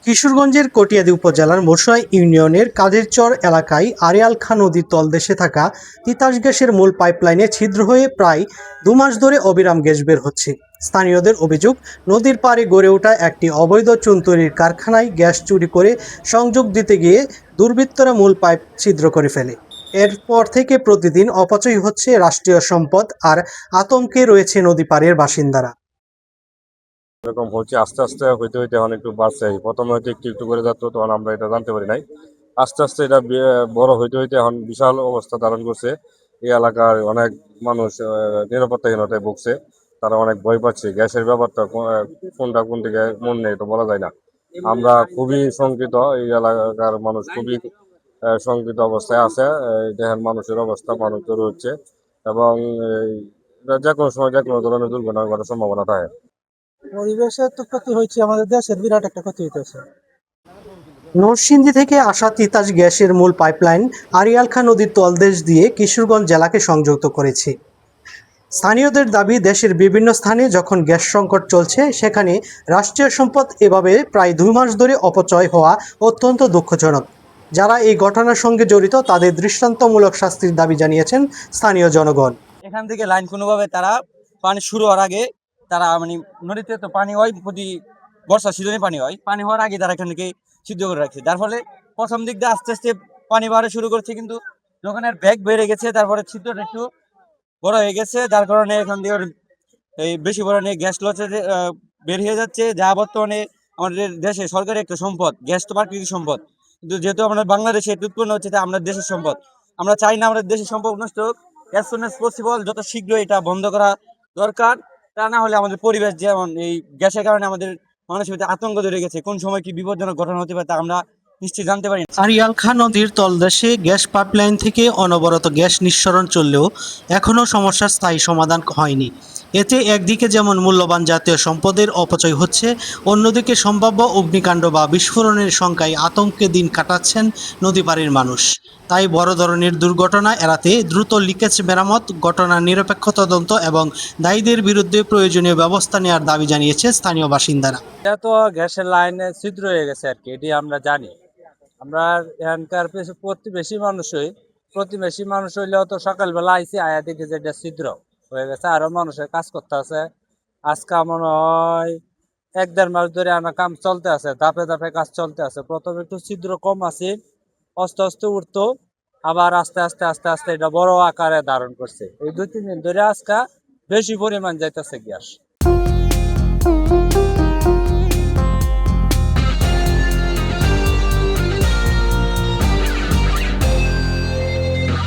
কিশোরগঞ্জের কটিয়াদী উপজেলার মশুয়া ইউনিয়নের কাদেরচর এলাকায় আড়িয়াল খাঁ নদীর তলদেশে থাকা তিতাস গ্যাসের মূল পাইপলাইনে ছিদ্র হয়ে প্রায় 2 মাস ধরে অবিরাম গ্যাস বের হচ্ছে। স্থানীয়দের অভিযোগ, নদীর পাড়ে গড়ে ওঠা একটি অবৈধ চুন তৈরির কারখানায় গ্যাস চুরি করে সংযোগ দিতে গিয়ে দুর্বৃত্তরা মূল পাইপ ছিদ্র করে ফেলে। এরপর থেকে প্রতিদিন অপচয় হচ্ছে রাষ্ট্রীয় সম্পদ, আর আতঙ্কে রয়েছে নদী পাড়ের বাসিন্দারা। এরকম হচ্ছে আস্তে আস্তে হইতে হইতে এখন একটু বাড়ছে। প্রথমে হয়তো একটু একটু করে যাচ্ছে, তখন আমরা এটা জানতে পারি নাই। আস্তে আস্তে এটা বড় হইতে হইতে এখন বিশাল অবস্থা ধারণ করছে। এই এলাকার অনেক মানুষ নিরাপত্তাহীনতায় ভুগছে। তারা অনেক ভয় পাচ্ছে। গ্যাসের ব্যাপারটা কোনটা কোন দিকে মন নেই তো বলা যায় না। আমরা খুবই শঙ্কিত, এই এলাকার মানুষ খুবই শঙ্কিত অবস্থায় আছে। দেখেন মানুষের অবস্থা, মানুষ জড়ো হচ্ছে এবং এটা যে কোনো সময় যে কোনো ধরনের দুর্ঘটনা ঘটার সম্ভাবনা থাকে। পরিবেশের তো ক্ষতি হয়েছে, আমাদের দেশের বিরাট একটা ক্ষতি হইতেছে। নরসিংদী থেকে আসা তিতাস গ্যাসের মূল পাইপলাইন আড়িয়াল খাঁ নদীর তলদেশ দিয়ে কিশোরগঞ্জ জেলাকে সংযুক্ত করেছে। স্থানীয়দের দাবি, দেশের বিভিন্ন স্থানে যখন গ্যাস সংকট চলছে, সেখানে রাষ্ট্রীয় সম্পদ এভাবে প্রায় 2 মাস ধরে অপচয় হওয়া অত্যন্ত দুঃখজনক। যারা এই ঘটনার সঙ্গে জড়িত তাদের দৃষ্টান্তমূলক শাস্তির দাবি জানিয়েছেন স্থানীয় জনগণ। এখান থেকে লাইন কোনোভাবে তারা পানি শুরু হওয়ার আগে তারা মানে নদীতে তো পানি হয়, প্রতি বর্ষা সিজনে পানি হওয়ার আগে তারা এখান থেকে সিদ্ধ করে রাখছে। যার ফলে প্রথম দিক দিয়ে আস্তে আস্তে পানি বাড়া শুরু করছে, কিন্তু যখন এর ব্যাগ বেড়ে গেছে তারপরে ছিদ্রটা একটু বড় হয়ে গেছে, যার কারণে এখান থেকে এই বেশি পরিমাণে গ্যাস লসে বের হয়ে যাচ্ছে, যা বর্তমানে আমাদের দেশে সরকারি একটা সম্পদ। গ্যাস তো প্রাকৃতিক সম্পদ, কিন্তু যেহেতু আমাদের বাংলাদেশে এটা উৎপন্ন হচ্ছে, তাই আমাদের দেশের সম্পদ। আমরা চাই না আমাদের দেশের সম্পদ নষ্ট হোক। অ্যাজ সুন অ্যাজ পসিবল যত শীঘ্র এটা বন্ধ করা দরকার। তা না হলে আমাদের পরিবেশ, যেমন এই গ্যাসের কারণে আমাদের মানুষের ভিতরে আতঙ্ক ধরে গেছে, কোন সময় কি বিপজ্জনক ঘটনা হতে পারে তা আমরা নিশ্চয়ই জানতে পারি না। আড়িয়াল খাঁ নদীর তলদেশে গ্যাস পাইপলাইন থেকে অনবরত গ্যাস নিঃসরণ চললেও এখনও সমস্যার স্থায়ী সমাধান হয়নি। এতে একদিকে যেমন মূল্যবান জাতীয় সম্পদের অপচয় হচ্ছে, অন্যদিকে সম্ভাব্য অগ্নিকাণ্ড বা বিস্ফোরণের শঙ্কায় আতঙ্কে দিন কাটাচ্ছেন নদীপাড়ের মানুষ। তাই বড় ধরনের দুর্ঘটনা এড়াতে দ্রুত লিকেজ মেরামত, ঘটনার নিরপেক্ষ তদন্ত এবং দায়ীদের বিরুদ্ধে প্রয়োজনীয় ব্যবস্থা নেওয়ার দাবি জানিয়েছে স্থানীয় বাসিন্দারা। এটা তো গ্যাসের লাইনে ছিদ্র হয়ে গেছে আর কি, এটি আমরা জানি। আমরা এখানকার প্রতিবেশী মানুষ হইলেও তো সকালবেলা আইসি আয়া দেখে যে এটা ছিদ্র হয়ে গেছে, আরো মানুষের কাজ করতে আছে। আজকে মনে হয় 1-1.5 মাস ধরে আমার কাম চলতে আছে, ধাপে ধাপে কাজ চলতে আছে। প্রথমে একটু ছিদ্র কম আছে, আস্তে আস্তে উঠতো, আবার আস্তে আস্তে আস্তে আস্তে এটা বড় আকারে ধারণ করছে। এই 2-3 দিন ধরে আজকে বেশি পরিমাণ যাইতেছে গ্যাস।